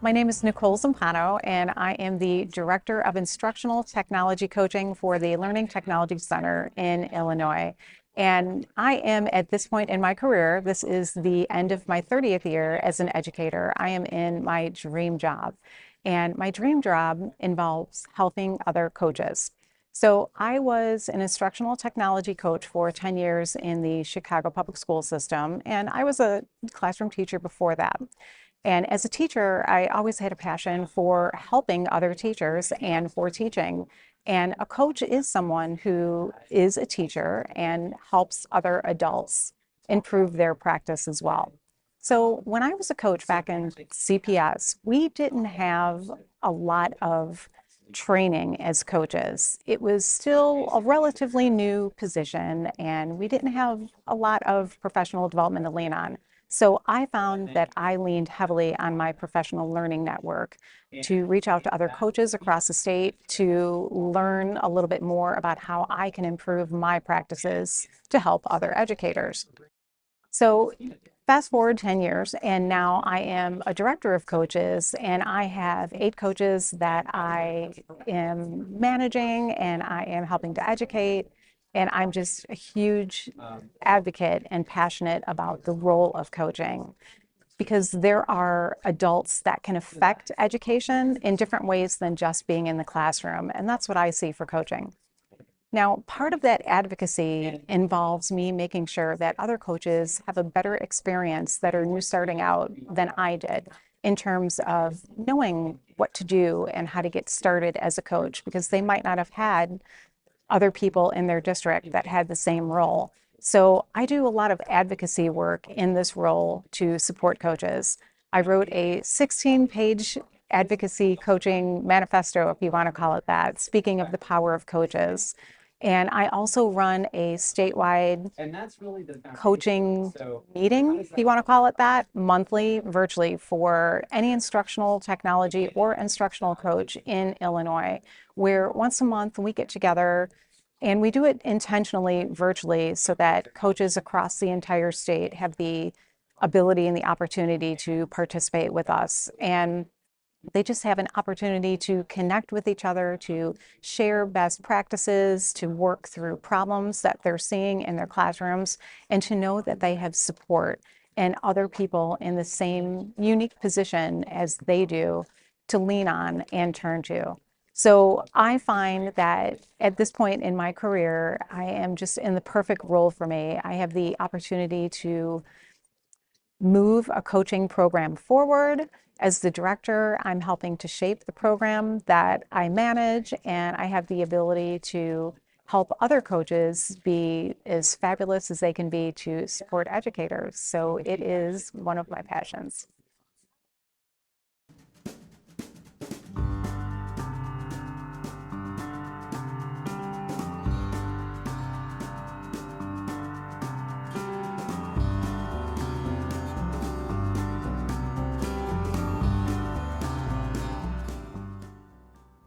My name is Nicole Zumpano, and I am the Director of Instructional Technology Coaching for the Learning Technology Center in Illinois. And I am at this point in my career, this is the end of my 30th year as an educator. I am in my dream job. And my dream job involves helping other coaches. So I was an instructional technology coach for 10 years in the Chicago public school system, and I was a classroom teacher before that. And as a teacher, I always had a passion for helping other teachers and for teaching. And a coach is someone who is a teacher and helps other adults improve their practice as well. So when I was a coach back in CPS, we didn't have a lot of training as coaches. It was still a relatively new position, and we didn't have a lot of professional development to lean on. So I found that I leaned heavily on my professional learning network to reach out to other coaches across the state to learn a little bit more about how I can improve my practices to help other educators. So fast forward 10 years, and now I am a director of coaches, and I have 8 coaches that I am managing and I am helping to educate. And I'm just a huge advocate and passionate about the role of coaching because there are adults that can affect education in different ways than just being in the classroom. And that's what I see for coaching. Now, part of that advocacy involves me making sure that other coaches have a better experience that are new starting out than I did in terms of knowing what to do and how to get started as a coach because they might not have had other people in their district that had the same role. So I do a lot of advocacy work in this role to support coaches. I wrote a 16-page advocacy coaching manifesto, if you want to call it that, speaking of the power of coaches. And I also run a statewide coaching meeting, if you want to call it that, monthly, virtually for any instructional technology or instructional coach in Illinois, where once a month we get together and we do it intentionally virtually so that coaches across the entire state have the ability and the opportunity to participate with us. And they just have an opportunity to connect with each other, to share best practices, to work through problems that they're seeing in their classrooms, and to know that they have support and other people in the same unique position as they do to lean on and turn to. So I find that at this point in my career, I am just in the perfect role for me. I have the opportunity to move a coaching program forward. As the director, I'm helping to shape the program that I manage, and I have the ability to help other coaches be as fabulous as they can be to support educators. So it is one of my passions.